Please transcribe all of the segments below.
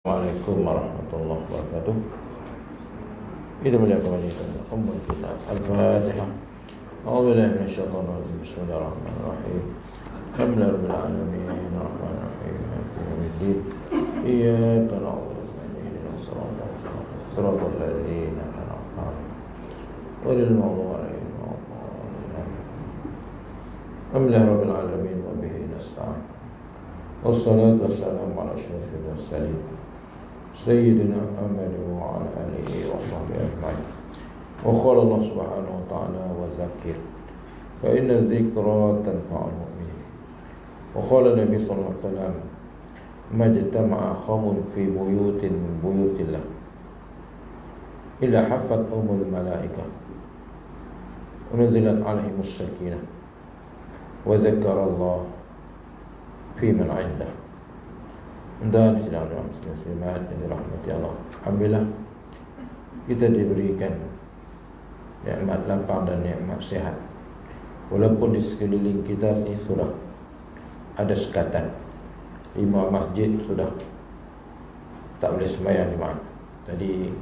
Assalamualaikum warahmatullahi wabarakatuh. Kita melihat kembali tentang ummul kitab Al-Fatihah. A'udzubillahi minasyaitonir rajim. Bismillahirrahmanirrahim. Alhamdulillahirabbil alamin, arrahmanir rahim, maliki yaumiddin. Iyyaka na'budu wa iyyaka nasta'in. Ihdinas siratal ladzina an'amta 'alaihim ghairil maghdubi 'alaihim waladdallin. Alhamdulillahirabbil alamin wa bihi nasta'in. Wassalatu wassalamu ala asyrafil mursalin Sayyidina Muhammad wa ala alihi wa sahbihi ajma'in. Wa qala Allah subhanahu wa ta'ala wa dzakir fa inna dzikra tanfa'ul mu'minin. Wa qala Nabi sallallahu alaihi wasallam majtama'a qaumun fi buyutin min buyutillah illa haffat umul malaikah wa nazilat alaihimus sakinah wa dzakara Allah fi man 'indah. Dan sidang muslimat yang dirahmati Allah, alhamdulillah kita diberikan nikmat lapang dan nikmat sihat. Walaupun di sekeliling kita ini sudah ada sekatan, 5 masjid sudah tak boleh sembahyang jemaah. Tadi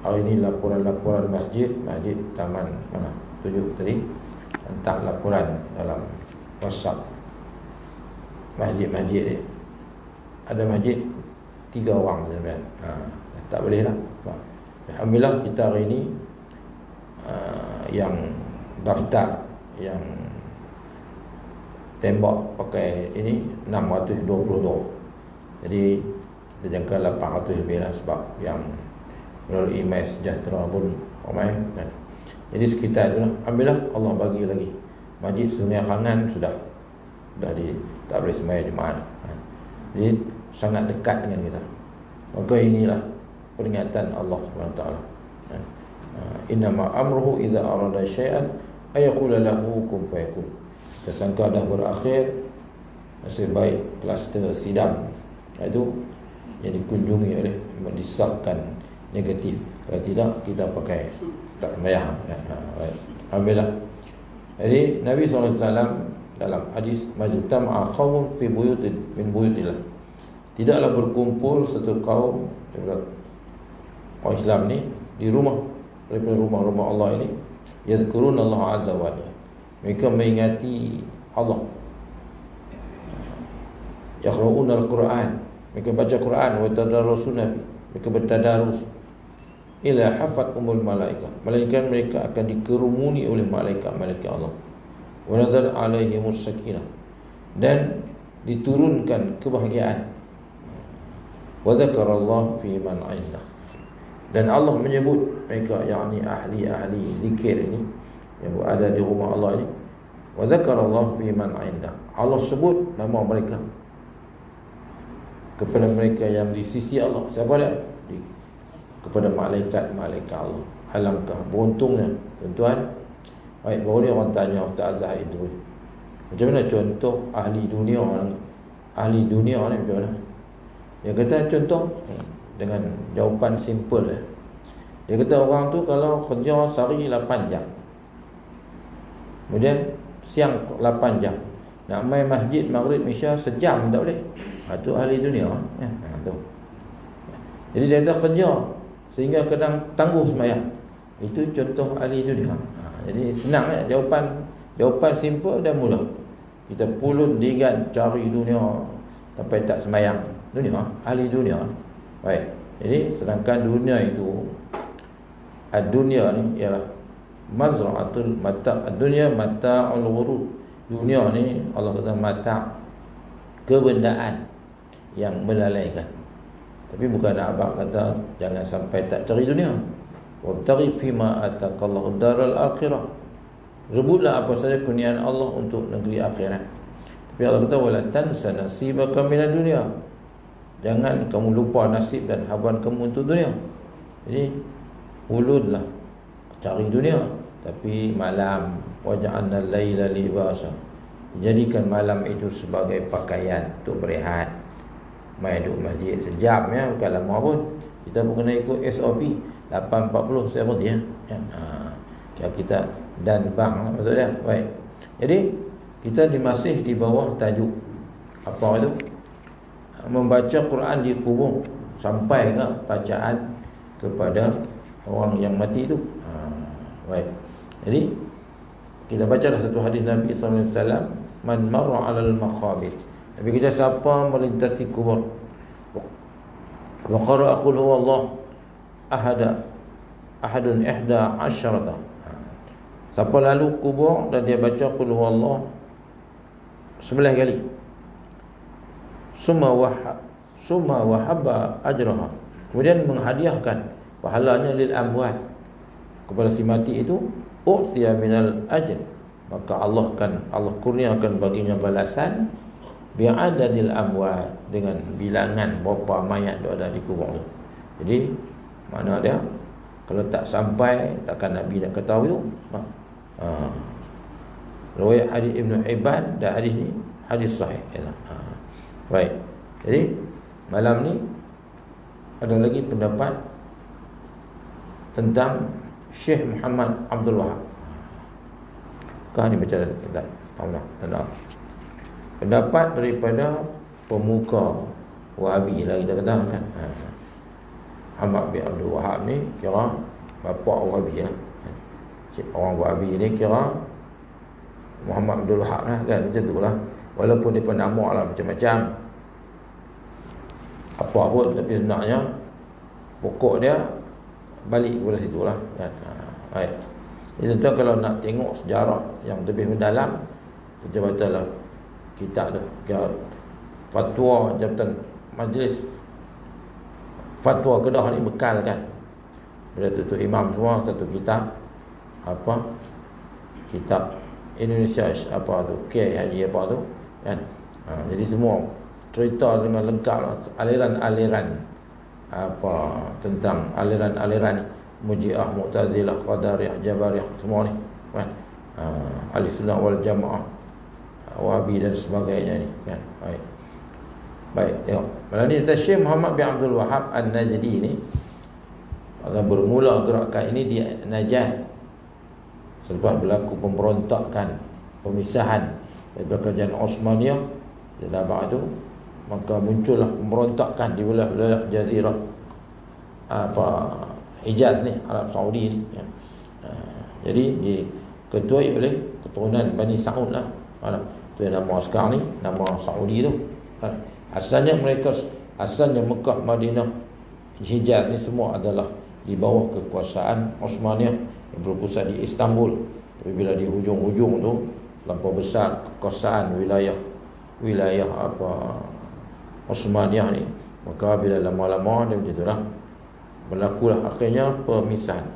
hari ini laporan masjid taman mana tunjuk tadi, hantar laporan dalam WhatsApp masjid ni. Ada masjid 3 orang sebenarnya. Tak boleh lah. Alhamdulillah kita hari ini yang daftar, yang tembak pakai ini 622. Jadi kita jangka 800 lebih lah, sebab yang melalui email sejahtera pun ramai kan. Jadi sekitar itu lah. Alhamdulillah Allah bagi lagi. Masjid Sungai Khangan sudah tak boleh sembahyang jemaah. Jadi sangat dekat dengan kita. Maka inilah peringatan Allah SWT. Innama amruhu idza arada syai'an ayaqula lahu kun fayakun. Tersangka dah berakhir, nasib baik kluster sidang itu yang dikunjungi oleh disahkan negatif. Kalau tidak kita pakai tak sembahyang. Alhamdulillah. Jadi Nabi SAW dalam hadis majtama'a qaumun fi buyutin min buyutillah, tidaklah berkumpul satu kaum orang Islam ni di rumah daripada rumah-rumah Allah ini, yazkurun Allah azza wa jalla, mereka mengingati Allah, yaqra'un al-Quran, mereka baca Quran, wa tadarrusuna, mereka bertadarus, ila hafat umul malaikah, malaikat mereka akan dikerumuni oleh malaikat Allah, wa nazal alaihimus sakinah, dan diturunkan kebahagiaan, wa dzakarallahu fi man 'indah, dan Allah menyebut mereka, yakni ahli zikir ini yang berada di rumah Allah ini, wa dzakarallahu fi man 'indah, Allah sebut nama mereka kepada mereka yang di sisi Allah. Siapa dia? Kepada malaikat Allah. Alangkah beruntungnya tuan-tuan. Baik, baru ni orang tanya Ustaz Zahid tu, macam mana contoh ahli dunia ni? Ahli dunia ni macam mana? Dia kata contoh dengan jawapan simple. Dia kata orang tu kalau kerja sehari 8 jam, kemudian siang 8 jam, nak main masjid maghrib isya sejam tak boleh. Itu ahli dunia. Tu. Jadi dia kata kerja sehingga kadang tangguh sembahyang. Itu contoh ahli dunia. Jadi senang jawapan simple dan mudah. Kita pulun digan cari dunia sampai tak sembahyang. Dunia, ahli dunia. Baik. Jadi sedangkan dunia itu, ad-dunia ni ialah mazra'atul mata'. Ad-dunya mata'ul ghurur. Dunia ni Allah kata mata', kebendaan yang melalaikan. Tapi bukan abang kata jangan sampai tak cari dunia. Wabtaghi fima ataqallahu daral akhirah, rebutlah apa saja kurniaan Allah untuk negeri akhirat. Tapi Allah kata wala tansa nasibaka minad dunya, jangan kamu lupa nasib dan habuan kamu untuk dunia. Jadi ulunlah cari dunia, tapi malam waja'alna al-laila libasa, jadikan malam itu sebagai pakaian untuk berehat. Main duduk masjid sejam ya, bukan lama pun. Kita pun kena ikut SOP 8.40 saya berhenti ya. Kita dan bang maksudnya. Baik. Jadi kita masih di bawah tajuk apa itu? membaca Quran di kubur sampai ke bacaan kepada orang yang mati itu. Baik. Jadi kita bacalah satu hadis Nabi sallallahu alaihi wasallam, man marra 'alal maqabir. Nabi kita siapa melintasi kubur wa qara'a qul huwallahu ahadun ihda asyarata. Siapa lalu kubur dan dia baca qul huwallahu 11 kali, summa wahaba ajraha, kemudian menghadiahkan pahalanya lil amwat, kepada si mati itu, u'tiya minal ajr, maka Allah kurniakan baginya balasan bi'adadil amwat, dengan bilangan berapa mayat ada di kubur tu. Jadi mana dia, kalau tak sampai takkan Nabi nak ketahui tu. Riwayat hadis Ibn Hibban, dan hadis ni hadis sahih. Baik. Jadi malam ni ada lagi pendapat tentang Syekh Muhammad Abdul Wahab. Kah ni baca tak? Tahu. Pendapat daripada pemuka Wahabi lah kita kata kan. Muhammad bin Abdul Wahab ni kira bapa Wahabi lah. Orang Wahabi ni kira Muhammad Abdul Wahab lah kan, macam tu lah. Walaupun dia nama lah macam-macam apa pun, tapi sebenarnya pokok dia balik kepada situ lah kan. Baik. Jadi tuan, kalau nak tengok sejarah yang lebih mendalam, kita bacalah kitab tu, fatwa Jabatan Majlis Fatwa Kedah ni bekal kan. Bila tu imam semua satu kitab, kitab Indonesia apa tu, Kiai Haji apa tu kan. Jadi semua cerita dengan lengkap lah, aliran-aliran tentang aliran-aliran Muji'ah, Mu'tazilah, Qadariyah, Jabariyah, semua ni kan. Ahli Sunnah wal Jamaah, Wahabi dan sebagainya ni kan. Baik, tengok. Malam ni Syekh Muhammad bin Abdul Wahab An-Najdi ni bermula gerakan ini di Najd selepas berlaku pemberontakan, pemisahan daripada kerajaan Osmaniyah. Dan ba'du maka muncullah pemberontakan di wilayah Jazirah Hijaz ni, Arab Saudi ni ya. Jadi diketuai oleh keturunan Bani Saud lah. Tu nama sekarang ni, nama Saudi tu. Asalnya Mekah, Madinah, Hijaz ni semua adalah di bawah kekuasaan Osmaniyah yang berpusat di Istanbul. Tapi bila di hujung-hujung tu lampau besar kekuasaan wilayah Osmaniyah ni, maka bila lama-lama dia macam itulah, berlakulah akhirnya pemisahan,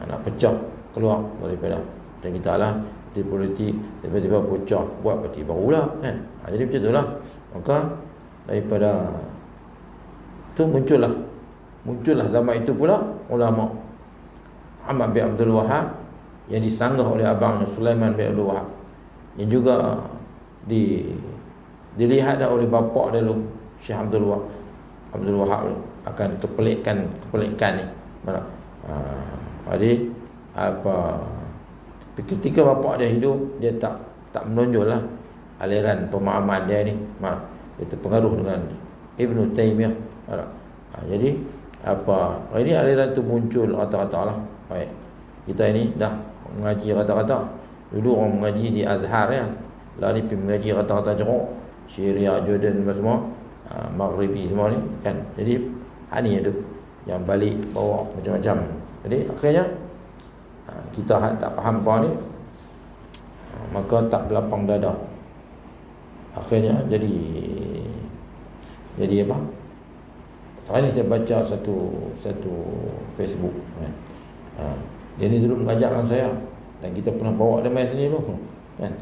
nak pecah keluar daripada macam kita lah, parti politik tiba-tiba pecah buat parti baru lah kan. Jadi macam itulah, maka daripada tu muncullah zaman itu pula ulama Muhammad bin Abdul Wahab yang disanggah oleh abangnya Sulaiman bin Abdul Wahab, yang juga dilihat oleh bapa dia dulu, Syekh Abdul Wahab akan kepelikan ni. Jadi ketika bapa dia hidup, dia tak menonjollah aliran pemahaman dia ni. Dia terpengaruh dengan Ibn Taymiyah. Jadi ini aliran tu muncul rata-rata lah. Baik. Kita ini dah mengaji rata-rata. Dulu orang mengaji di Azhar ya. Lah ni pergi mengaji rata-rata Jorok, Syria, Jordan semua, Maghribi semua ni kan. Jadi ni tu yang balik bawa macam-macam. Jadi akhirnya kita tak faham apa ni, maka tak berlapang dada. Akhirnya jadi apa? Hari ni saya baca satu Facebook kan. Dia ni dulu mengajar dengan saya, dan kita pernah bawa dia main sini dulu kan.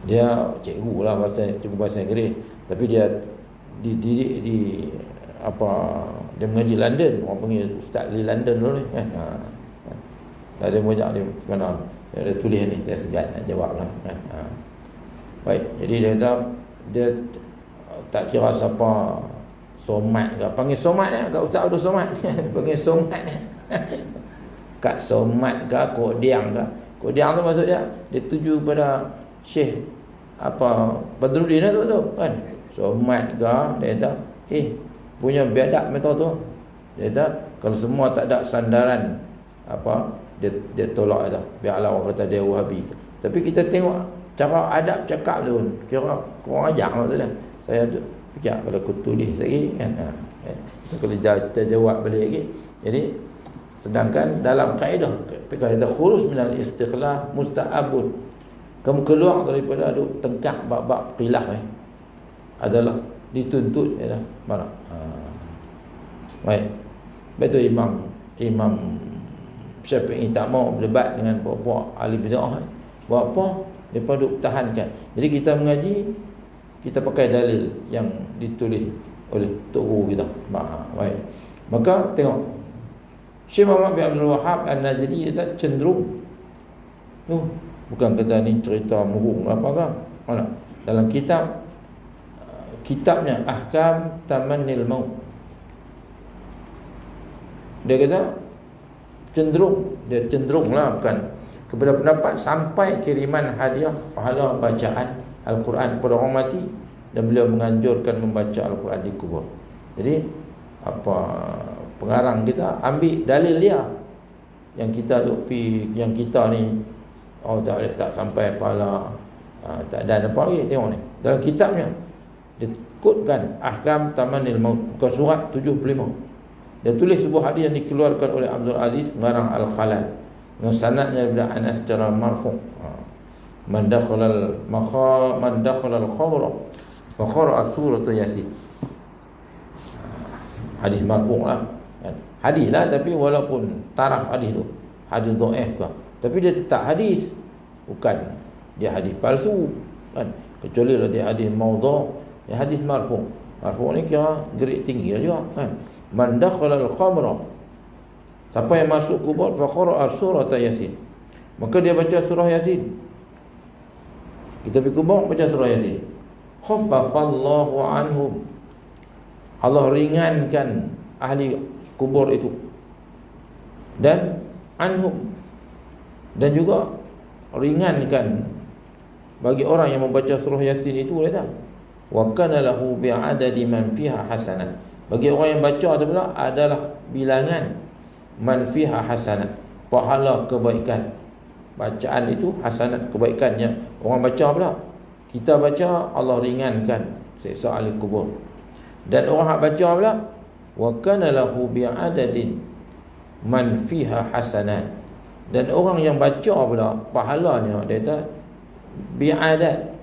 Dia cikgu lah, bahasa Inggeris, tapi dia dididik di dia mengaji London, orang panggil Ustaz di London dulu ni kan. Dia mengajak dia mana dia tulis ni, saya segan nak jawab lah kan. Baik, jadi dia kata dia tak kira siapa somat ke, panggil somat ya, kat Ustaz Abdul Somad panggil somat ya. Kat somat ke, kodiang ke. Kodiang tu maksud dia tuju pada Syekh Badruddin tu kan. Somat ke, dia kata, punya biadab metode tu. Dia kata, kalau semua tak ada sandaran apa, dia tolak dah. Biarlah orang kata dia Wahabi. Tapi kita tengok cara adab cakap tu, kira kurang ajar lah tu dah. Saya fikir kalau aku tulis lagi kan, kalau kita jawab balik lagi. Jadi sedangkan dalam kaedah khuruj minal istiqlal musta'abun, kamu keluar daripada duk tengkak bab-bab khilaf adalah dituntut ialah mana. Baik. Betul Imam Syafi'i tak mau berdebat dengan puak-puak ahli bidah. Buat apa? Mereka duk tahankan. Jadi kita mengaji, kita pakai dalil yang ditulis oleh Tok Guru kita. Baik. Maka tengok Syekh Muhammad bin Abdul Wahhab An-Najdi dia cenderung bukan kata ni cerita murung apa kan. Mana? Dalam kitabnya Ahkam Tamannil Maut, dia kata cenderunglah bukan kepada pendapat sampai kiriman hadiah pahala bacaan Al-Quran kepada orang mati, dan beliau menganjurkan membaca Al-Quran di kubur. Jadi apa pengarang kita ambil dalil dia yang kita ni tak sampai pahala, tak ada apa lagi. Tengok ni dalam kitabnya dia kutkan Ahkam Tamannil Maut, muka surat 75. Dia tulis sebuah hadis yang dikeluarkan oleh Abdul Aziz mengarang Al-Khalal, sanadnya daripada Anas secara marfu'. Man dakhala al-khamra fa qara'a surata Yasin. Hadis marfu' lah. Hadis lah, tapi walaupun taraf hadis tu hadis dhaif ke, tapi dia tetap hadis, bukan dia hadis palsu kan, kecuali dia hadis maudhu', dia hadis marfu'. Marfu' ni kira grade tinggi juga kan. Man dakhala al-khamra, siapa yang masuk kubur, fa qara'a surata Yasin, maka dia baca surah Yasin. Kita pergi kubur baca surah Yasin, khaffafallahu anhum, Allah ringankan ahli kubur itu, dan anhum, dan juga ringankan bagi orang yang membaca surah Yasin itu. Dia wa kana lahu bi'adadi man fiha hasanah, bagi orang yang baca tu pula adalah bilangan man fiha hasanah, pahala kebaikan. Bacaan itu hasanat, kebaikannya orang baca pula. Kita baca Allah ringankan siksa ahli kubur, dan orang hak baca pula wa kana lahu bi'adadin man fiha hasanat, dan orang yang baca pula pahalanya dia kata bi'adad,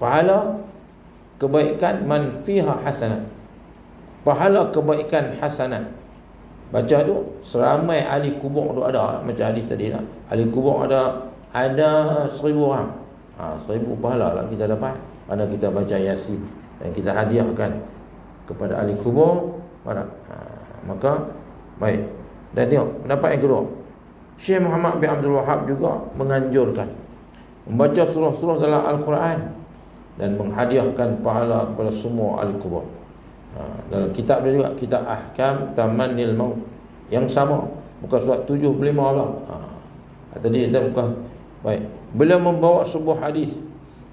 pahala kebaikan man fiha hasanat, pahala kebaikan hasanat. Baca tu seramai ahli kubur tu ada, macam hadis tadi lah, ahli kubur ada 1000 orang, 1000 pahala lah kita dapat pada kita baca Yasin dan kita hadiahkan kepada ahli kubur. Maka baik. Dan tengok pendapat yang kedua, Syekh Muhammad bin Abdul Wahhab juga menganjurkan membaca surah-surah dalam Al-Quran dan menghadiahkan pahala kepada semua ahli kubur. Dalam kitab dia juga, kitab Ahkam Tamannil Maut, yang sama, muka surat 75 lah. Tadi dia muka. Baik. Beliau membawa sebuah hadis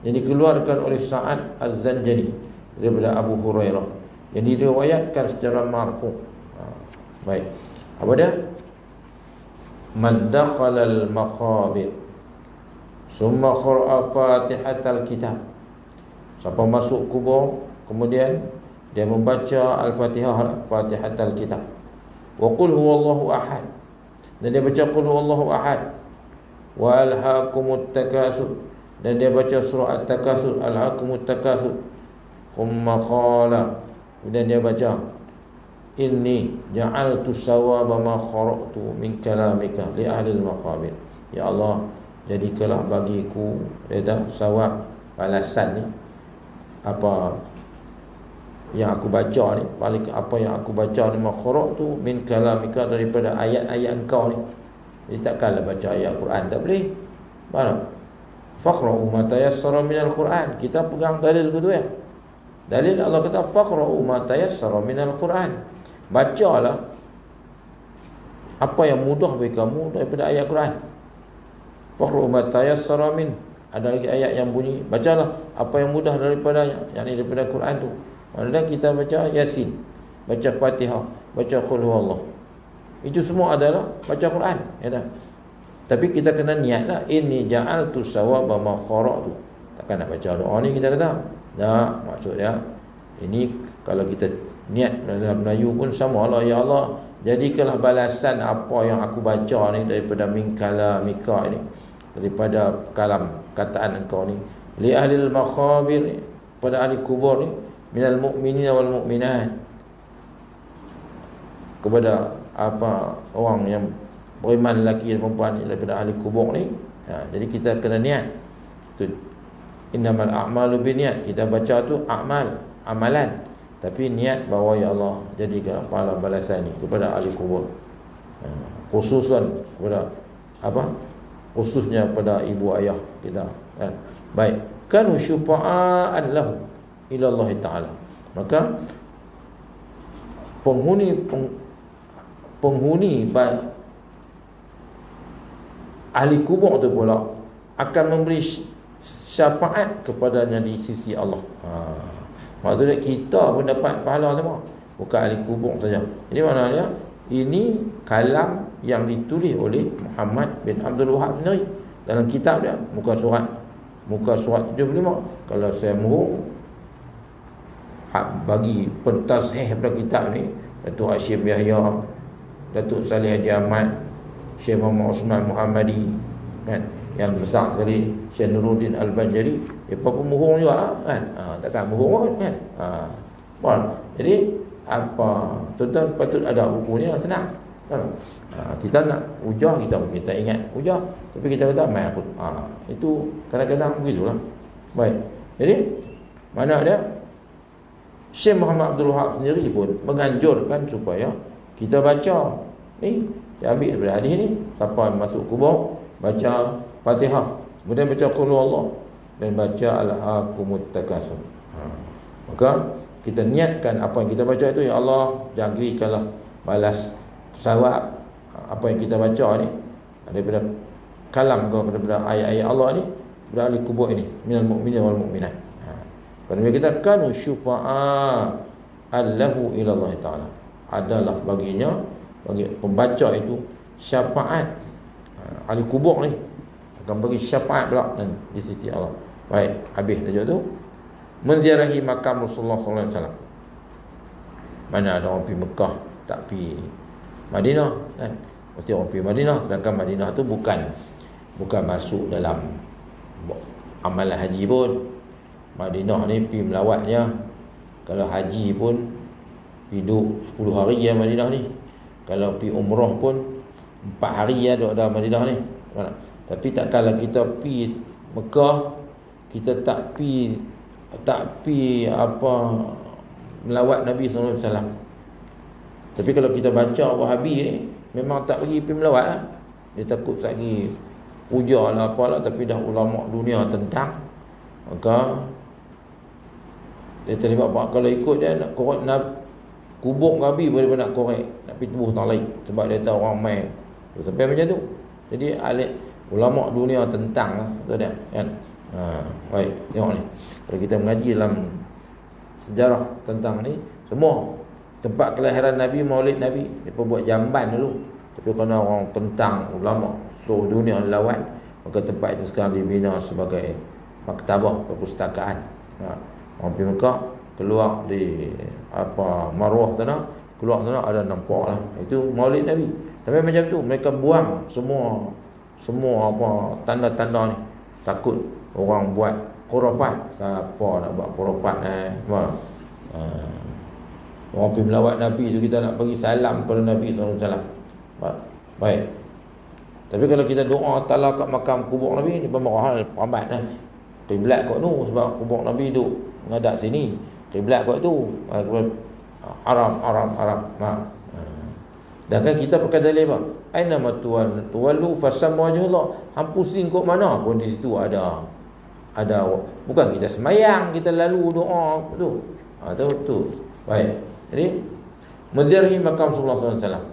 yang dikeluarkan oleh Sa'ad Az-Zanjani daripada Abu Hurairah, yang diriwayatkan secara marfu'. Baik. Apa dia? Man dakhala al-maqabir summa qara'a Fatihatal Kitab. Siapa masuk kubur kemudian dia membaca Al-Fatihah, Fatihatal Kitab, wa qul huwallahu ahad, dan dia baca qul huwallahu ahad, wa alhaakumut takasur, dan dia baca surah At-Takasur, alhaakumut takasur. Thumma qala, dan dia baca inni ja'altu sawaba ma qara'tu min kalamika li ahli al-maqabir. Ya Allah, jadikanlah bagiku reda sawab, balasan ni apa yang aku baca ni, balik apa yang aku baca ni, makhraq tu min kalamika, daripada ayat-ayat engkau ni. Jadi takkanlah baca ayat Quran, tak boleh. Mana? Faqra'u ma tayassara minal Quran. Kita pegang dalil kedua ya. Dalil Allah kata faqra'u ma tayassara minal Quran. Bacalah apa yang mudah bagi kamu daripada ayat Quran. Faqra'u ma tayassara min Ada lagi ayat yang bunyi, bacalah apa yang mudah daripadanya, yakni daripada Quran tu. Maksudnya kita baca Yasin, baca Fatihah, baca Qul Huwallah. Itu semua adalah baca Quran, ya tak? Tapi kita kena niatlah, inni ja'altu sawaba ma qara'tu. Takkan nak baca doa ni kita kata. Tak, maksudnya ini kalau kita niat dalam Melayu pun samalah, ya Allah, jadikanlah balasan apa yang aku baca ni daripada min kalamika ni, daripada kalam kataan engkau ni, li ahlil makhabir ni, pada ahli kubur ni, minal mu'minina wal mu'minat, kepada apa orang yang beriman lelaki dan perempuan ni daripada ahli kubur ni. Jadi kita kena niat tu, innamal a'malu binniat. Kita baca tu amalan, tapi niat bahawa ya Allah jadikan pahala balasan ni kepada ahli kubur, khususan kepada khususnya pada ibu ayah kita, kan? Baik, kanu syufa'an lahu ila Allah Ta'ala. Maka penghuni ahli kubur tu pula akan memberi syafaat kepadanya di sisi Allah. Maksudnya kita pun dapat pahala sama, bukan ahli kubur saja. Jadi maknanya ini kalam yang ditulis oleh Muhammad bin Abdul Wahab sendiri dalam kitab dia, muka surat 75. Kalau saya mahu bagi pentashih pada kitab ni, Datuk Hashim Yahya, Datuk Saleh Haji Ahmad, Syekh Muhammad Osman Muhammadi, kan, yang besar sekali, Syekh Nuruddin Al-Banjari, apa pemohong juga, kan? Takkan mohong, kan? Jadi apa tuan-tuan patut ada buku ni, senang, kan? Kita nak hujah, kita ingat hujah, tapi kita kata mai aku. Itu kadang-kadang begitulah. Baik. Jadi mana ada Syekh Muhammad Abdul Wahab sendiri pun menganjurkan supaya kita baca ni, dia ambil daripada hadis ni, siapa masuk kubur baca Fatihah, kemudian baca Qul Huwallah dan baca Al-Haakumut Takasur. Maka kita niatkan apa yang kita baca itu, ya Allah jadikanlah balas sawab apa yang kita baca ni daripada kalam kau, daripada ayat-ayat Allah ni, daripada ahli kubur ini, minal mu'minin wal mu'minat. Kerana kita kanu syufa'a allahu ila Allah Ta'ala, adalah baginya, bagi pembaca itu syafaat. Ahli kubur ni akan bagi syafaat pula di sisi Allah. Baik, habis tajuk tu. Menziarahi makam Rasulullah sallallahu alaihi wasallam. Mana ada orang pergi Mekah tak pergi Madinah, kan? Mesti orang pergi Madinah, sedangkan Madinah tu bukan masuk dalam amalan haji pun. Madinah ni pergi melawatnya. Kalau haji pun pergi duduk 10 hari ya Madinah ni. Kalau pergi umrah pun 4 hari ya duduk dalam Madinah ni. Tapi tak kala kita pergi Mekah, kita tak pergi melawat Nabi sallallahu alaihi wasallam. Tapi kalau kita baca Wahabi ni, memang tak pergi melawat lah. Dia takut lagi puja lah apalah, tapi dah ulama dunia tentang. Maka dia terlibat pak, kalau ikut dia nak korek kubur Nabi boleh nak korek, nak pergi tubuh tak lain, sebab dia tahu orang main sampai macam tu. Jadi alik ulama dunia tentang lah, betul tak, kan? Baik, tengok ni, kalau kita mengaji dalam sejarah tentang ni, semua tempat kelahiran Nabi, maulid Nabi, dia buat jamban dulu. Tapi kerana orang tentang ulama seluruh dunia lawan, maka tempat itu sekarang dibina sebagai maktabah, perpustakaan. Orang pergi Mekah, keluar di Marwah sana, keluar sana ada nampak lah, itu maulid Nabi. Tapi macam tu mereka buang semua tanda-tanda ni. Takut orang buat khurafat. Siapa nak buat khurafat orang pergi melawat Nabi tu, kita nak bagi salam kepada Nabi SAW. Baik. Tapi kalau kita doa talak kat makam kubur Nabi ni, pemerah perambat kan. Kiblat kat tu, sebab kubur Nabi duk menghadap sini. Kiblat kat tu haram. Dan kan kita pakai dalil apa? Aina tuwallu fasammu wajhullah. Hang pusing kok mana pun di situ ada bukan kita semayang, kita lalu doa tu. Tu. Baik. Jadi menziarahi makam sallallahu alaihi wasallam.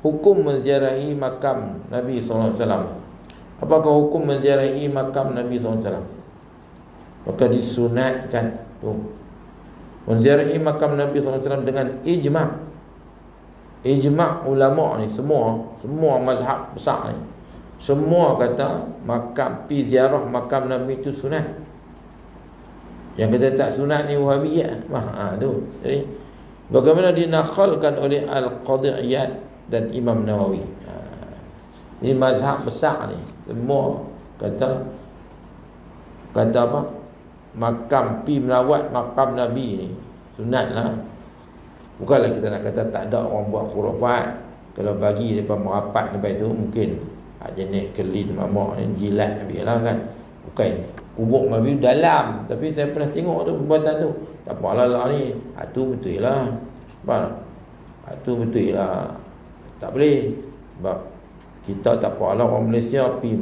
Hukum menziarahi makam Nabi sallallahu alaihi wasallam. Apakah hukum menziarahi makam Nabi SAW? Maka disunatkan tu menziarahi makam Nabi SAW dengan ijma' ulama ni, semua mazhab besar ni, semua kata makam pi ziarah makam Nabi itu sunat. Yang kata tak sunat ni Wahabiyah. Tu. Jadi bagaimana dinakhalkan oleh Al-Qadhi Iyad dan Imam Nawawi. Ini mazhab besar ni, semua kata apa? Makam pi melawat makam Nabi ni sunatlah. Bukanlah kita nak kata tak ada orang buat khurafat. Kalau bagi depa merapat depan itu mungkin jenis kelin mamak ni jilat Nabi lah kan. Bukan kubur Nabi dalam, tapi saya pernah tengok tu perbuatan tu. Tak apalah lah ni. Tu betul lah. Tu betul lah. Tak boleh. Sebab kita tak apalah orang Malaysia pi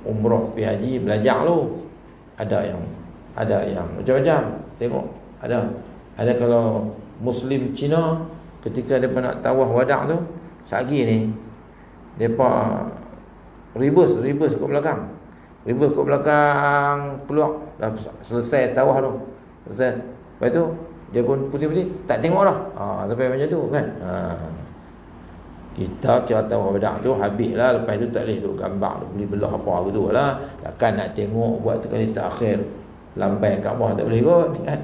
umrah, pi haji, belajar lu. Ada yang macam-macam. Tengok, ada kalau Muslim Cina ketika mereka nak tawaf wadah tu, sehari ni mereka reverse ke belakang. Reverse ke belakang, keluar dah selesai tawaf tu. Selesai. Lepas tu dia pun pusing-pusing, tak tengok dah. Sampai macam tu kan. Kita kira tahu wadah tu habislah, lepas tu tak boleh duk gambar, duk beli belah apa gitu lah. Takkan nak tengok buat sekali takhir lambai Kaabah, tak boleh kot kan.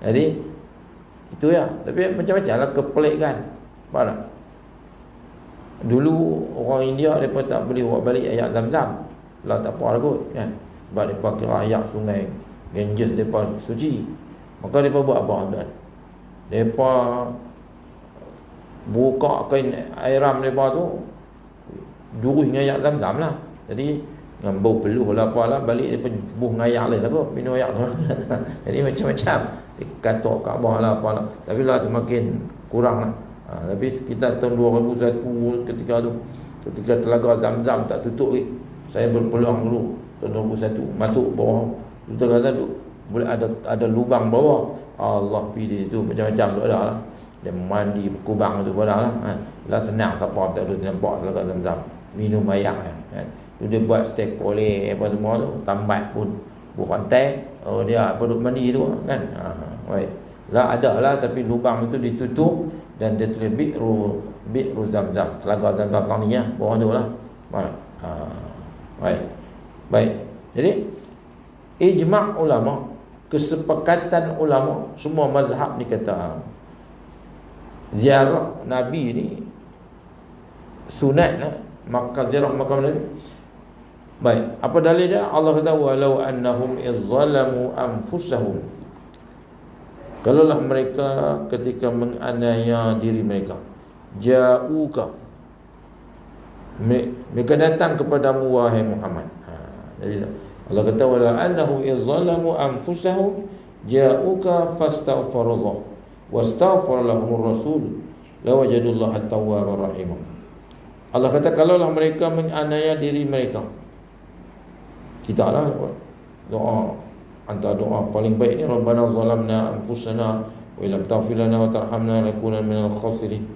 Jadi itu ya. Tapi macam-macam lah kepelikan. Faham tak? Dulu orang India mereka tak boleh buat balik ayat Zam-Zam. Lah tak apa lah kot kan. Sebab mereka kira ayat sungai Ganges mereka suci. Maka mereka buat apa tuan? Mereka buka kain airam mereka tu jurus dengan ayat Zam-Zam lah. Jadi dengan bau peluh lah apalah, balik dia buh ngayak lah kot minum ayak tu. Jadi macam-macam kata Kaabah lah apalah. Tapi lah semakin kurang lah. Tapi sekitar tahun 2001 ketika telaga Zam-Zam tak tutup saya berpeluang dulu tahun 2001 masuk bawah. Kita kata boleh ada lubang bawah. Allah pergi di situ macam-macam tu ada lah. Dia mandi berkubang tu pada lah. Lah senang siapa tak boleh nampak telaga Zam-Zam. Minum ayak kan. Dia buat steak oleh apa semua tu, tambat pun bukan teh. Dia produk mandi tu kan. Baik. Lah ada lah, tapi lubang itu ditutup dan dia tulis bi'ru Zam-Zam, telaga Zam-Zam tani bawah tu lah. Baik. Jadi ijma' ulama, kesepakatan ulama, semua mazhab ni kata ziarah Nabi ni sunat lah. Maka ziarah makam Nabi. Baik, apa dalil dia? Allah kata walau annahum izzalamu anfusahum. Kalaulah mereka ketika menganiaya diri mereka, ja'uka, mereka datang kepadamu wahai Muhammad. Jadi Allah kata walau annahum izzalamu anfusahum ja'uka fastaghfirullah wastaghfar lahumur rasul lawajadullaha tawwabar rahim. Allah kata kalaulah mereka menganiaya diri mereka, kita lah doa, antara doa paling baik ni Rabbana zalamna anfusana wa illam taghfir lana wa tarhamna lanakunanna minal khasirin.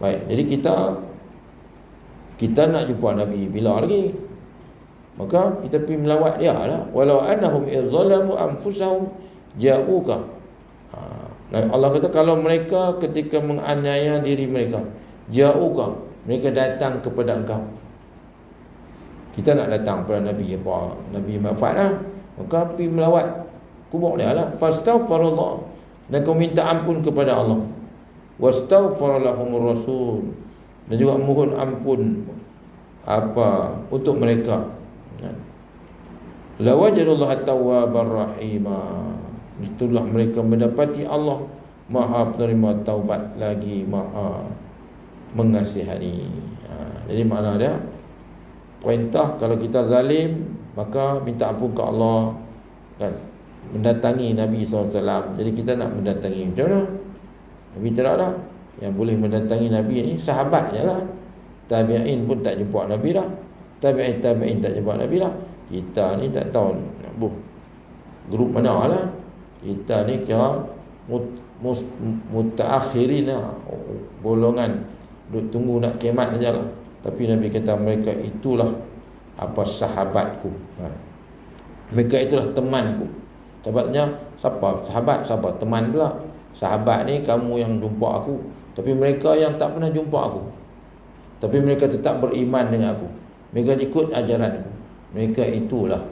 Baik, jadi kita nak jumpa Nabi bila lagi? Maka kita pergi melawat dia lah. Walau annahum izzalamu anfusahum ja'uka. Allah kata kalau mereka ketika menganiaya diri mereka, ja'uka, mereka datang kepada engkau. Kita nak datang kepada Nabi apa? Nabi Muhammad lah. Maka pergi melawat kubur dia lah. Fastaghfirullah, dan kau minta ampun kepada Allah. Wastaghfar lahumur rasul, dan juga mohon ampun apa untuk mereka. Lawajadullaha tawwabar rahimah, itulah mereka mendapati Allah Maha penerima taubat lagi Maha mengasihani. Jadi makna dia perintah kalau kita zalim maka minta ampun ke Allah dan mendatangi Nabi SAW. Jadi kita nak mendatangi macam mana? Nabi tidak ada. Yang boleh mendatangi Nabi ni sahabat je lah. Tabi'in pun tak jumpa Nabi dah. Tabi'in tak jumpa Nabi dah. Kita ni tak tahu grup mana lah. Kita ni kira mutaakhirin lah, golongan duk tunggu nak kiamat saja lah. Tapi Nabi kata mereka itulah sahabatku. Mereka itulah temanku. Sahabatnya siapa? Sahabat siapa? Teman pula. Sahabat ni kamu yang jumpa aku, tapi mereka yang tak pernah jumpa aku, tapi mereka tetap beriman dengan aku. Mereka ikut ajaranku. Mereka itulah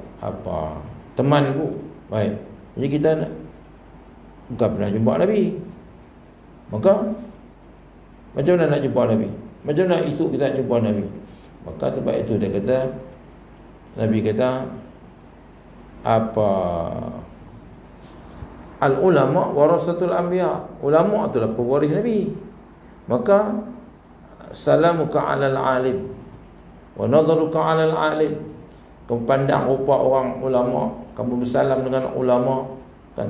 temanku. Baik. Jadi kita bukan pernah jumpa Nabi. Maka macam mana nak jumpa Nabi? Macam mana esok kita jumpa Nabi? Maka sebab itu dia kata, Nabi kata al-ulama warasatul anbiya. Ulama itulah pewaris Nabi. Maka salamuka 'alal alim wa nadharuka 'alal alim. Kamu pandang rupa orang ulama, kamu bersalam dengan ulama, kan?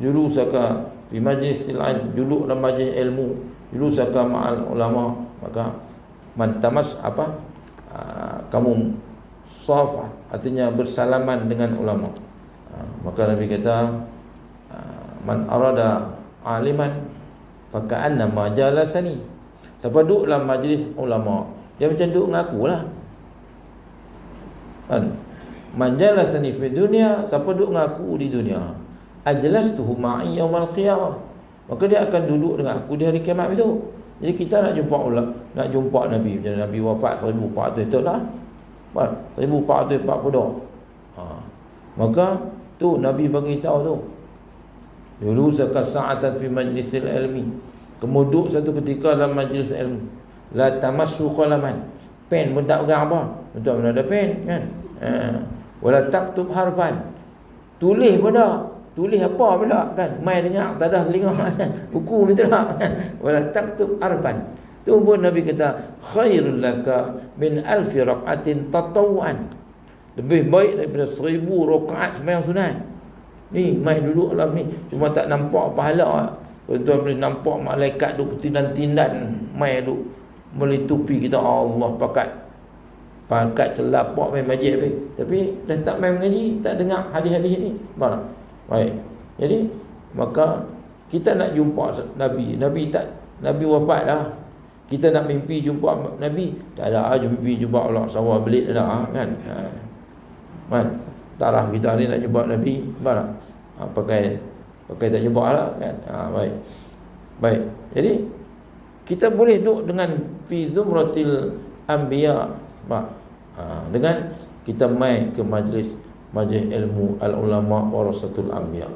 Julusaka fi majlisil ilm, duduk dalam majlis ilmu, julusaka ma'al ulama. Maka mantamas kamu safa, artinya bersalaman dengan ulama. Maka Nabi kata, man arada aliman faka'annama jalasani. Siapa duduk dalam majlis ulama, dia macam duduk dengan aku lah, kan? Man jalasani fi dunia, siapa duduk dengan aku di dunia, ajlastuhu ma'i yaumal qiyamah, maka dia akan duduk dengan aku di hari kiamat besok. Jadi kita nak jumpa Nabi, macam Nabi wafat 1400 tahun dah, 1442. Maka tu Nabi bagi tahu tu, dulu sa'atan fi majlisil ilmi, kemudian satu ketika dalam majlis ilmu, la tamassu qalaman, pen pun tak pegang apa, betul mana ada pen, kan? Wala taktub harfan, tulis pun tak, tulis apa pun tak, kan? Mai dengar tak ada telinga, buku minta tak, kan? Wala taktub harfan. Tu pun Nabi kata, khairul laka min alfi raqatin tatawwan, lebih baik daripada 1000 rakaat sembahyang sunat. Ni mai duduk dalam ni, cuma tak nampak pahala. Tuan boleh nampak malaikat duk tindan-tindan, mai duk melitupi kita. Allah pakat celapak main masjid tapi dah tak main mengaji, tak dengar hadis-hadis ni. Baik. Jadi maka kita nak jumpa Nabi. Nabi wafat dah. Kita nak mimpi jumpa Nabi, tak ada mimpi jumpa Allah sawah belit dah, kan? Tarah kita ni nak jumpa Nabi, pakai tak jumpa lah, kan? Baik. Jadi kita boleh duduk dengan fi zumratil anbiya, dengan kita mai ke majlis ilmu, al-ulama warasatul anbiya,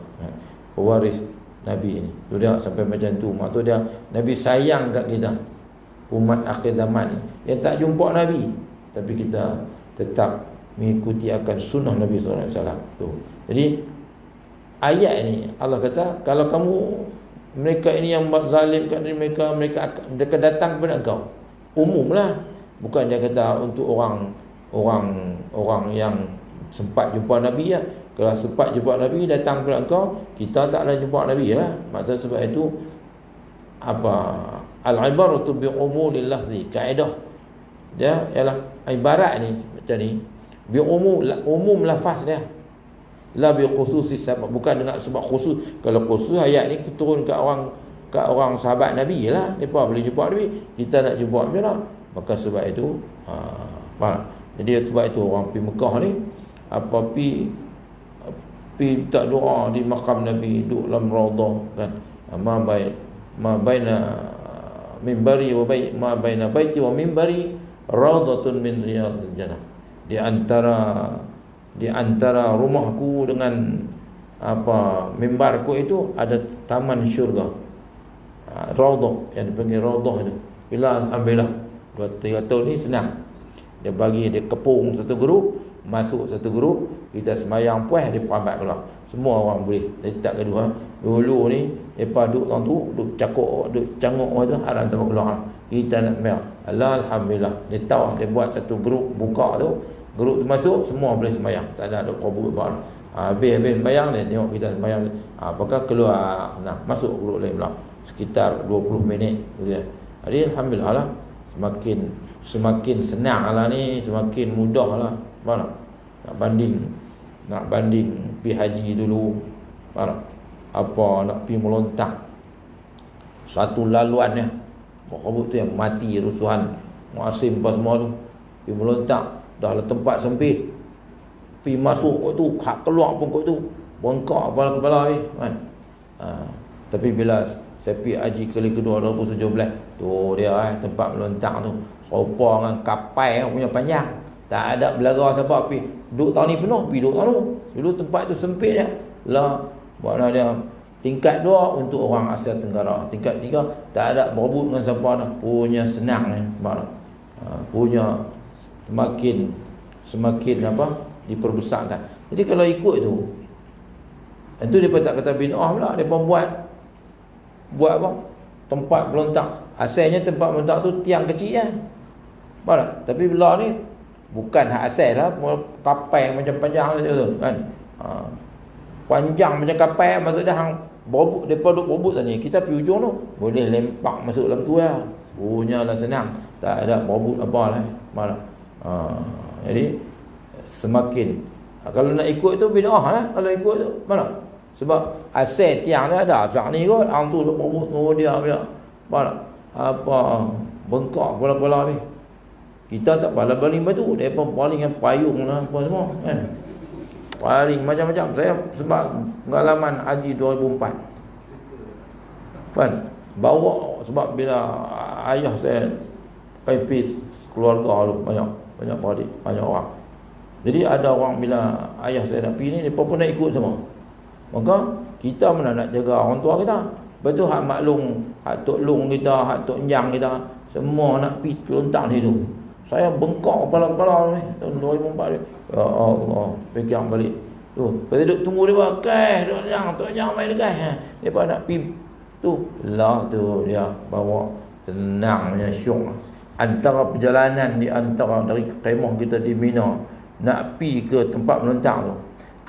pewaris Nabi ni. Sudah sampai macam tu, mak tu dia Nabi sayang kat kita, umat akhir zaman ni yang tak jumpa Nabi, tapi kita tetap mengikuti akan sunnah Nabi SAW tu. Jadi ayat ni Allah kata, kalau mereka ini yang zalim kat diri mereka akan datang kepada engkau. Umumlah, bukan dia kata untuk orang yang sempat jumpa Nabi ya. Kalau sempat jumpa Nabi datang kepada engkau, kita tak ada jumpa Nabi lah. Maksud sebab itu al-ibaratu bi umumil lafzi, kaedah dia ialah ibarat ni macam ni, bi umum lafaz dia, la bi khususis sebab, bukan dengan sebab khusus. Kalau khusus ayat ni turun kat orang sahabat Nabi lah, mereka boleh jumpa Nabi, kita nak jumpa macam mana? Maka sebab itu jadi sebab itu orang pergi Mekah ni pergi tak doa di makam Nabi, duduk dalam raudhah, kan? Ma baina mimbari wa ma baina baiti wa mimbari raudhatun min riyadil jannah. Di antara rumahku dengan mimbarku itu ada taman syurga. Raudhah, yang dipanggil raudhah itu. Bila alhamdulillah 2-3 tahun ni senang. Dia kepung satu grup, masuk satu grup, kita semayang puas, dia perambat keluar. Semua orang boleh. Jadi tak kedua. Dulu ni depa duduk orang tu, duduk canguk orang tu, haram tak keluar. Kita nak semayang. Alhamdulillah. Dia tahu, dia buat satu grup buka tu, grup tu masuk, semua boleh semayang. Tak ada kabut bar. Habis semayang dia tengok kita semayang. Apakah keluar, masuk grup lain pula. Sekitar 20 minit gitu. Jadi alhamdulillah lah, semakin senang lah ni, semakin mudah lah. Nak banding pergi haji dulu, nak pergi melontar satu laluan Qabut tu yang mati rusuhan Muasim pas semua tu. Pergi melontak, dah lah tempat sempit. Pergi masuk kot tu, hak keluar pun kot tu. Bengkak kepala-kepala kan. Tapi bila saya pergi haji kali kedua 2017, tu dia tempat melontak tu. Sopa dengan kapai punya panjang. Tak ada belara siapa pergi. Duduk tahun ni penuh, pergi duduk tahun tu. Dulu tempat tu sempit je. Lah, makna dia tingkat 2 untuk orang Asia Tenggara. Tingkat 3 tak ada berebut dengan siapa dah. Punya senang ni, makna. Punya semakin apa diperbesarkan. Jadi kalau ikut tu, itu dia tak kata bid'ah pula. Dia pun buat apa? Tempat pelontak. Asalnya tempat pelontak tu tiang kecil kan. Faham tak? Tapi bila ni bukan hak asal lah, kapal macam panjang saja tu kan. Panjang macam kapal, maksudnya hang berebut, depa duk berebut tadi. Kita pergi ujung tu boleh lempak masuk dalam tu lah. Punyalah senang. Tak ada berebut apa lah. Faham tak? Jadi semakin kalau nak ikut tu bid'ah lah. Kalau ikut tu mana? Sebab asal tiang dia ada besar ni kot. Hang tu duk berebut dia punya. Faham tak? Apa bengkak kepala-kepala ni. Kita tak pala baling batu, depa baling dengan payung lah apa semua kan. Baling macam-macam. Saya sebab pengalaman haji 2004. Kan? Bawa sebab bila ayah saya pergi keluarga tu banyak beradik, banyak orang. Jadi ada orang bila ayah saya nak pergi ni, depa pun nak ikut semua. Maka kita mana nak jaga orang tua kita. Betul hak maklum, hak tok long kita, hak tok njang kita, semua nak pergi lontar situ. Saya bengkak kepala-kepala ni tahun 2004 ni. Ya Allah, pegang balik. Tu, lepas duduk tunggu dia pakai, tok yang main dekat. Depa nak pergi tu. Lah tu dia bawa tenangnya syok. Antara perjalanan di antara dari kemah kita di Mina nak pergi ke tempat melontar tu,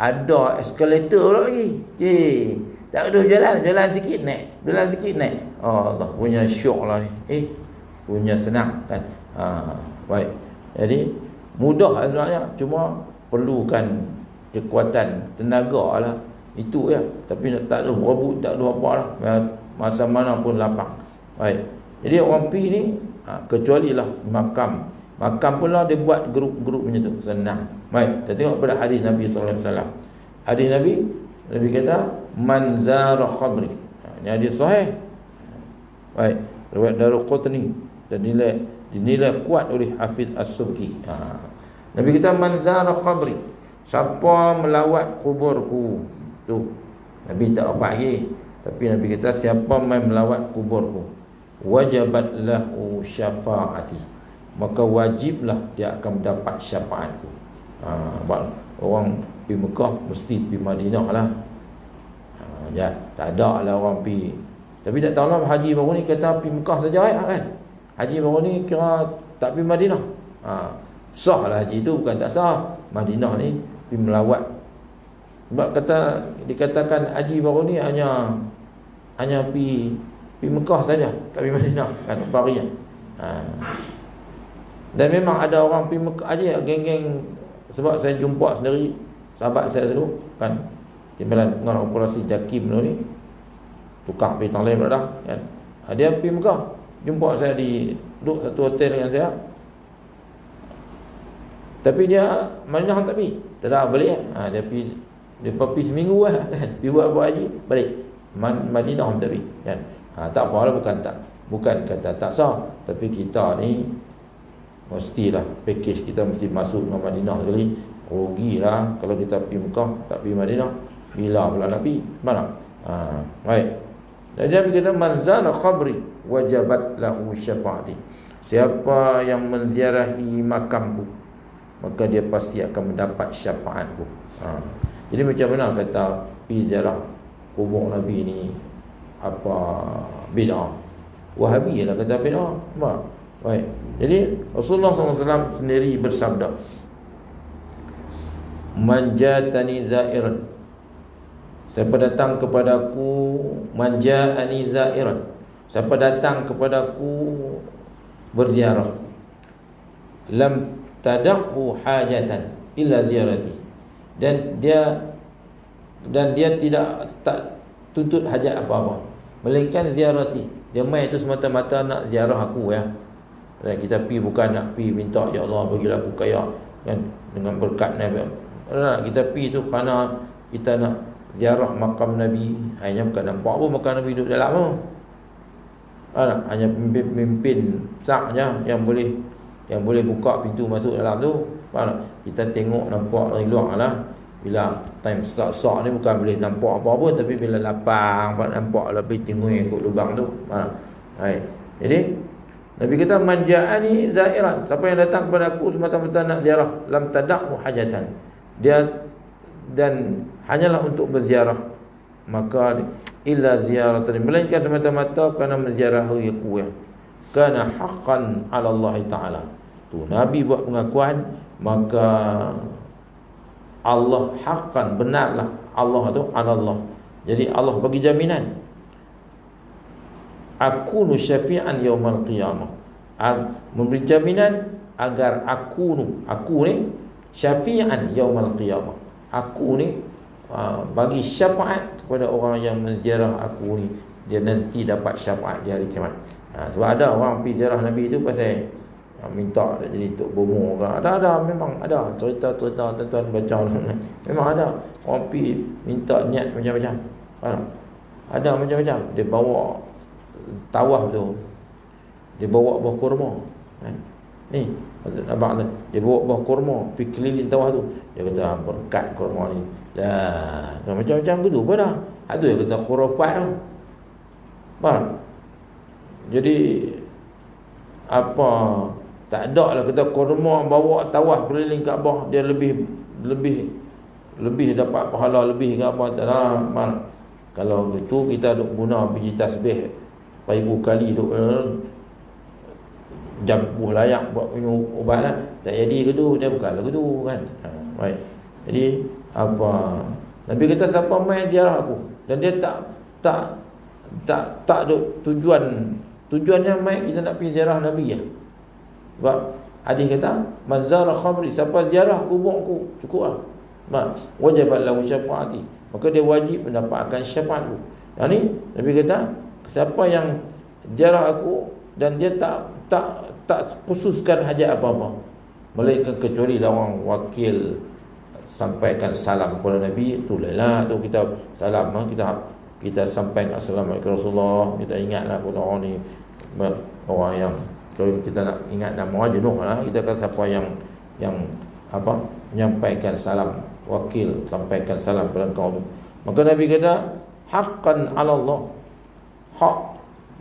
ada eskalator lagi. Tak ada jalan sikit naik. Allah, punya syok lah ni. Punya senang kan. Baik. Jadi mudah sebenarnya, cuma perlukan kekuatan tenaga lah. Itu ya. Tapi tak ada berebut, tak ada apa lah. Masa mana pun lapang. Baik. Jadi orang pergi ni kecuali lah makam pula dia buat grup-grup macam tu, senang. Baik, kita tengok pada hadis Nabi sallallahu alaihi wasallam. Hadis Nabi kata man zara qabri. Ini hadis sahih. Baik, riwayat Daruqutni dan dinilai kuat oleh Hafiz As-Subki. Nabi kata man zara qabri, siapa melawat kuburku. Tu Nabi tak apa lagi, tapi Nabi kata siapa mai melawat kuburku, wajabat lahu syafaati, maka wajiblah dia akan mendapat syafaatku. Orang pergi Mekah mesti pergi Madinah lah. Ya, tak ada lah orang pergi. Tapi tak tahulah haji baru ni kata pergi Mekah saja kan. Haji baru ni kira tak pergi Madinah. Sah lah haji tu, bukan tak sah. Madinah ni pergi melawat. Sebab dikatakan haji baru ni hanya pergi Mekah saja, tak pergi Madinah kan, Bariah. Dan memang ada orang pergi Mekah aja, geng-geng. Sebab saya jumpa sendiri sahabat saya dulu kan, timbalan pengarah operasi Jakim dulu ni, tukang pergi Tanglem dah kan. Dia pergi Mekah, jumpa saya duduk satu hotel dengan saya. Tapi dia Madinah tak pergi, tak ada balik. Dia pergi seminggu lah kan, pergi buat haji balik. Madinah tak pergi kan. Tak apalah, bukan kata tak sah, tapi kita ni mestilah package kita mesti masuk ke Madinah sekali. Rugilah kalau kita pergi Mekah tak pergi Madinah. Bila pula nak pergi? Mana? Baik. Dan dia kata man zara qabri wajabat lahu syafaati. Siapa yang menziarahi makamku, maka dia pasti akan mendapat syafaatku. Jadi macam mana kata pergi ziarah kubur Nabi ni apa bid'ah? Wahabi lah kata bid'ah. Baik. Jadi Rasulullah SAW sendiri bersabda, man ja'ani za'iran, siapa datang kepadaku, man ja'ani za'iran, siapa datang kepadaku berziarah, lam tad'u hajatan illa ziyarati, dan dia tak tuntut hajat apa-apa melainkan ziarati, Dia mai tu semata-mata nak ziarah aku ya. Dan kita pi bukan nak pi minta ya Allah bagilah aku kaya kan dengan berkat Nabi. Kita pi tu kerana kita nak ziarah makam Nabi. Hanya bukan nampak pun makam Nabi duduk dalam tu. Hanya pemimpin saknya yang boleh buka pintu masuk dalam tu. Kita tengok nampak dari luar lah. Bila time start ni bukan boleh nampak apa pun, tapi bila lapang nampak lebih tinggi ikut lubang tu. Jadi Nabi kata manja'ani zairan, siapa yang datang kepada aku semata-mata nak ziarah, lam tada'u hajatan, dia dan hanyalah untuk berziarah, maka illa ziyaratan, melainkan semata-mata kerana menziarahi aku ya, kana haqqan 'ala Allah Taala. Tu Nabi buat pengakuan, maka Allah haqqan, benarlah Allah tu 'ala Allah. Jadi Allah bagi jaminan, aku nu syafi'an yaumal qiyamah, memberi jaminan agar aku ni syafi'an yaumal qiyamah, aku ni bagi syafaat kepada orang yang menziarah aku ni, dia nanti dapat syafaat di hari kiamat. Sebab ada orang pergi ziarah Nabi tu pasal minta jadi tok bomo ke. Ada memang ada cerita-cerita tuan-tuan baca memang ada orang pergi minta niat macam-macam. Ada macam-macam. Dia bawa tawaf tu, dia bawa buah kurma. Ni abang tu, dia bawa buah kurma pergi keliling tawaf tu. Dia kata berkat kurma ni lah, macam-macam begitu pun dah. Itu dia kata khurafat tu. Jadi apa, tak ada lah kata kurma bawa tawaf keliling Kaabah dia lebih dapat pahala lebih ke apa, tak ada. Kalau gitu kita duk guna biji tasbih 1000 kali duk jampuh layak buat minum ubat lah, tak jadi ke tu, dia bukan lagu tu kan. Baik. Jadi apa, Nabi kata siapa mai ziarah aku dan dia tak duk tujuannya mai kita nak pergi ziarah Nabi ya. Sebab hadis kata man zara khamri, siapa ziarah kuburku cukuplah. Wajib lahu syafaati, maka dia wajib mendapatkan syafaatku. Yang ni Nabi kata siapa yang ziarah aku dan dia tak khususkan hajat apa-apa, melainkan kecuali orang wakil sampaikan salam kepada Nabi, tu lah tu kita salam, kita sampaikan assalamualaikum Rasulullah, kita ingatlah kepada orang ni, orang yang kalau kita nak ingat nama jenuh lah, kita akan siapa yang apa menyampaikan salam, wakil sampaikan salam kepada kau tu. Maka Nabi kata haqqan 'ala Allah, hak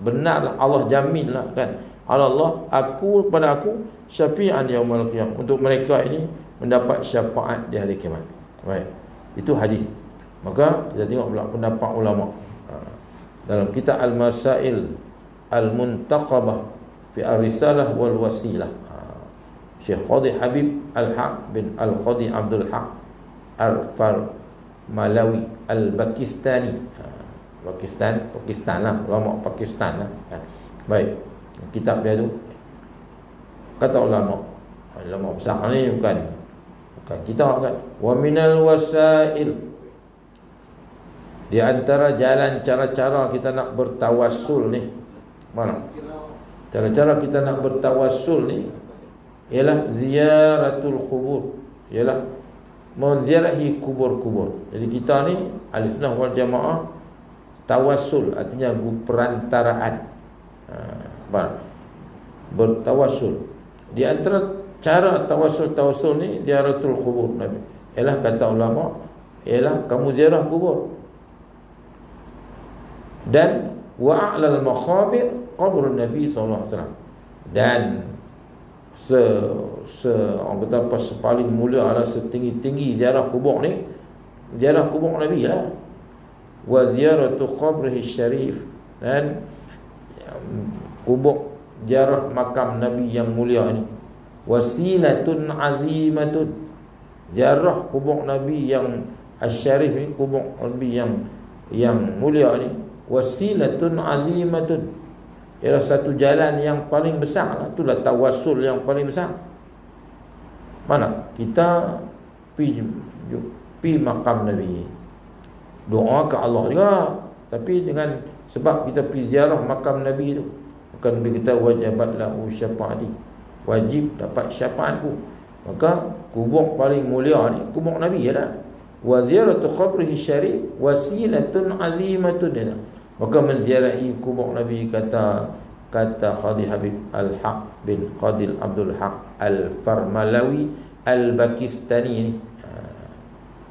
benarlah Allah jaminlah kan, 'ala Allah, aku pada aku syafi'an yaumil qiyamah, untuk mereka ini mendapat syafaat di hari kiamat. Baik. Itu hadis. Maka kita tengok pula pendapat ulama dalam kitab Al-Masail Al-Muntaqabah fi Ar-Risalah wal Wasilah. Syekh Qadi Habib Al-Haq bin Al-Qadi Abdul Haq Al-Farmalawi Al-Pakistani. Pakistan lah, ulama Pakistan lah. Baik. Kitab dia tu kata ulama besar ni bukan kita kan, wa minal wasail, di antara jalan cara-cara kita nak bertawassul ni, mana cara-cara kita nak bertawassul ni ialah ziaratul qubur, ialah menziarahi kubur-kubur. Jadi kita ni Ahlussunnah wal Jamaah tawassul artinya perantaraan, bertawassul. Di antara cara tawassul ni ziaratul qubur Nabi, ialah kata ulama, ialah kamu ziarah kubur. Dan wa a'lal maqabir qabr Nabi sallallahu alaihi wasallam, dan orang kata apa, paling mulia adalah setinggi-tinggi ziarah kubur ni, ziarah kubur Nabi lah. Wa ziyaratu qabrihi syarif, dan kubur ziarah makam Nabi yang mulia ni. Wasilatun azimatun, ziarah kubur Nabi yang asyarif ni, kubur Nabi yang mulia ni. Wasilatun azimatun, ialah satu jalan yang paling besar lah. Itulah tawassul yang paling besar. Mana kita pergi makam Nabi, doa ke Allah juga, Tapi dengan sebab kita pergi ziarah makam Nabi tu, maka Nabi kata wajibat lahu syafaati, wajib dapat syafaatku. Maka kubur paling mulia ni kubur Nabi ya dah. Wa ziyaratu qabrihi syarif wasilatun azimatun. Maka menziarahi kubur Nabi, kata Qadi Habib Al-Haq bin Qadil Abdul Haq Al-Farmalawi Al-Pakistani ni.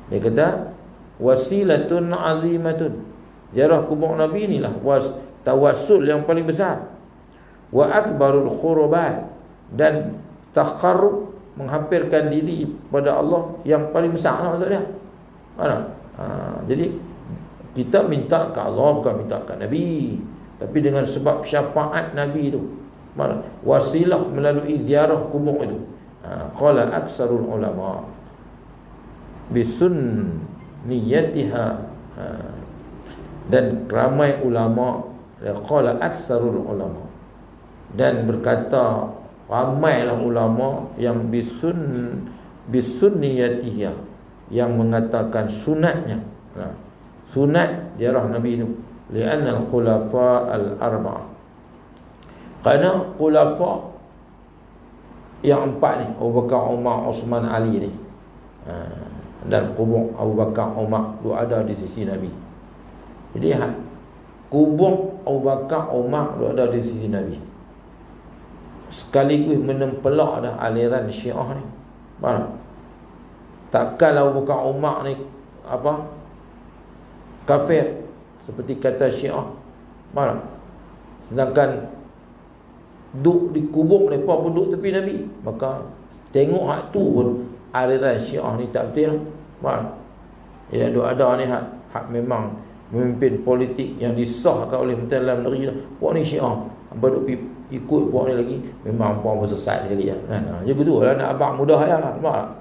Dia kata wasilatun azimatun. Ziarah kubur Nabi inilah tawassul yang paling besar. Wa akbarul qurubat, dan taqarrub, menghampirkan diri pada Allah yang paling besar lah maksud dia. Jadi kita minta ke Allah, bukan minta ke Nabi, tapi dengan sebab syafaat Nabi tu, wasilah melalui ziarah kubur itu. Qala aksarul ulama bisunniyatiha, dan ramai ulama, qala aksarul ulama, dan berkata ramailah ulama yang bisunniyatiha, yang mengatakan sunatnya, sunat ziarah Nabi itu. Li'anna al-khulafa al-arba'ah, kerana khulafa yang empat ni, Abu Bakar, Umar, Osman, Ali ni, dan kubur Abu Bakar, Umar tu ada di sisi Nabi. Jadi kubur Abu Bakar, Umar tu ada di sisi Nabi. Sekaligus menempelak dah aliran Syiah ni. Faham? Takkan Abu Bakar, Umar ni kafir seperti kata Syiah. Faham? Sedangkan duduk di kubur mereka pun duduk tepi Nabi. Maka tengok hak tu pun aliran Syiah ni tak betul lah. Faham? Dia ada ni hak memang memimpin politik yang disahkan oleh Menteri Dalam Negeri lah. Puak ni Syiah, hangpa duk ikut puak ni lagi, memang puak bersesat sekali lah. Dia betul lah, nak abang mudah ya. Faham?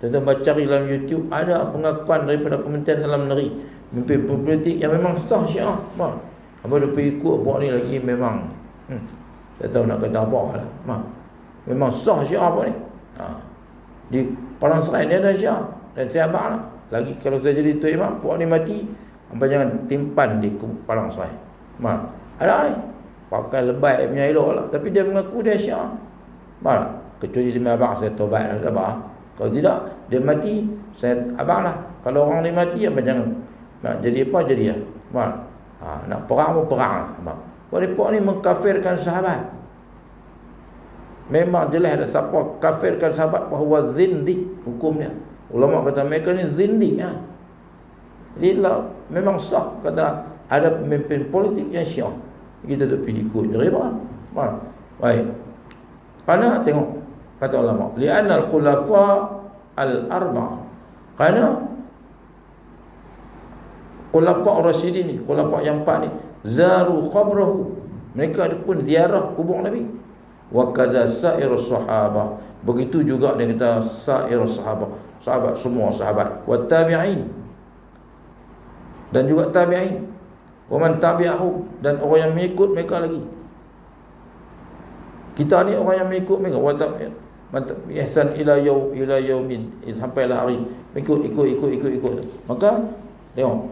Tuan-tuan baca dalam YouTube, ada pengakuan daripada Kementerian Dalam Negeri, memimpin politik yang memang sah Syiah. Faham? Hangpa duk ikut puak ni lagi, memang tak tahu nak kata apa lah. Memang sah Syiah puak ni. Di Padang Serai ni ada Syiah, dan saya abang lah. Lagi kalau saya jadi Tuan Imam, puak ni mati, hangpa jangan timpan di Padang Serai. Ada ni pakai lebay punya elok lah, tapi dia mengaku dia Syiah. Kecuali dia abang, saya tobat lah, abang. Kalau tidak, dia mati, saya abang lah. Kalau orang ni mati, apa jangan nak jadi apa, jadi ya. Nak perang pun perang lah. Puak ni mengkafirkan sahabat. Memang jelas ada siapa kafirkan sahabat, bahawa zindik hukumnya. Ulama kata mereka ni zindik ya. Jadi memang sah kata ada pemimpin politik yang Syiah, kita tu pergi ikut je apa. Baik. Kerana tengok kata ulama, li'anna al-khulafa al-arba'ah, kerana khulafa ar-rasyidin ni, khulafa yang empat ni, zaru qabrahu, mereka pun ziarah kubur Nabi. Wa kadza sa'ir sahabah, begitu juga dia kata sa'ir sahabah, sahabat, semua sahabat, wa tabi'in, dan juga tabi'in, wa man tabi'ahu, dan orang yang mengikut mereka lagi. Kita ni orang yang mengikut mereka, wa tabi'in ihsan ila yaumin, sampailah hari ikut. Maka tengok,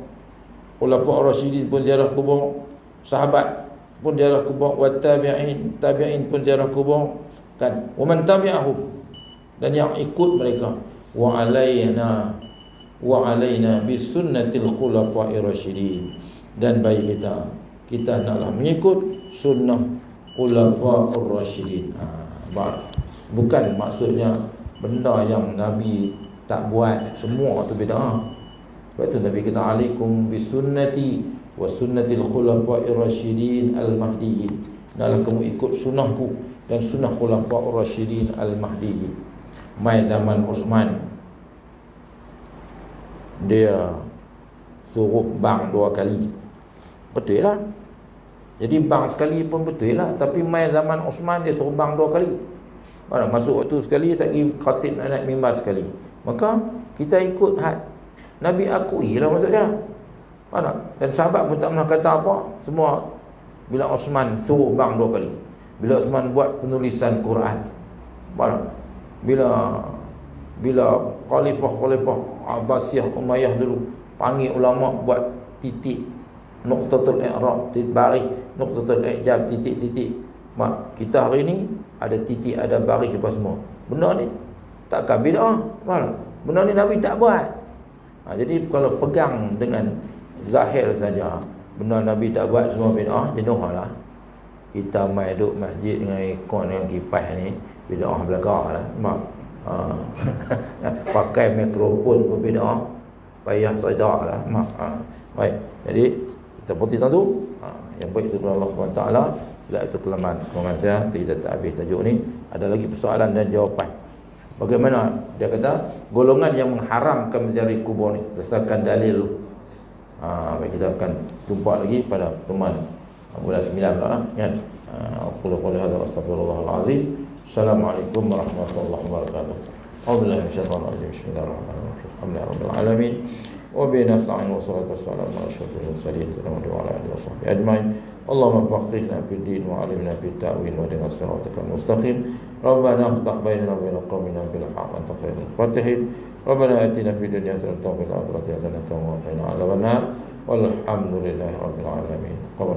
ulama ar-rasyidin pun ziarah kubur, sahabat pun ziarah kubur, wa tabi'in pun ziarah kubur, kan, wa man tabi'ahu, dan yang ikut mereka, wa alaina bi sunnatil khulafa'ir rasyidin, dan bagi kita naklah mengikut sunnah khulafa'ur rasyidin. Bukan maksudnya benda yang Nabi tak buat semua tu bid'ah. Sebab tu Nabi kata alaikum bi sunnati wa sunnatil khulafa'ir rasyidin al-mahdiyyin. Naklah kamu ikut sunnahku dan sunnah khulafa'ur rasyidin al-mahdiyyin. Mai zaman Osman, dia suruh bang 2 kali. Betul lah. Jadi bang sekali pun betul lah. Tapi mai zaman Osman dia suruh bang 2 kali. Masuk waktu sekali, tak pergi khatib nak naik mimbar sekali. Maka kita ikut Nabi akui lah maksud dia. Dan sahabat pun tak pernah kata apa. Semua bila Osman suruh bang 2 kali. Bila Osman buat penulisan Quran. Bila Khalifah Abbasiyah Umayyah dulu panggil ulama buat titik Nuqtatul i'rab, baris, nuqtatul i'jab, titik-titik. Mak, kita hari ni ada titik, ada baris apa semua. Benda ni takkan bid'ah. Malah benda ni Nabi tak buat. Jadi kalau pegang dengan zahir saja, benda Nabi tak buat semua bid'ah, jenuhlah. Kita mai duduk masjid dengan aircon dengan kipas ni, bid'ah belakang lah. Mak, pakai mikrofon pun bid'ah, payah sedar lah. Mak, baik. Jadi kita putih tahu yang baik itu Allah SWT. Bila itu kelemahan kurungan saya, tidak tak habis tajuk ni. Ada lagi persoalan dan jawapan. Bagaimana dia kata golongan yang mengharamkan menziarahi kubur ni berdasarkan dalil tu. Baik, kita akan jumpa lagi pada pertemuan bulan 9 lah kan. Aku qul hadza astaghfirullahalazim. Assalamualaikum warahmatullahi wabarakatuh. A'udzubillahi minasyaitonir rajim. Bismillahirrahmanirrahim. Alhamdulillahirabbil alamin. Wa bihi nasta'in wa salatu wassalamu ala asyrafil mursalin wa ala alihi washabbihi ajmain. Allahumma faqihna fid din wa 'allimna fit ta'wil wa hdina siratal mustaqim. Rabbana iftah bainana wa bain qaumina bil haqq wa anta khairul fatihin. Rabbana atina fid dunya hasanatan wa fil akhirati hasanatan wa qina adzaban nar. Walhamdulillahi rabbil alamin. Qul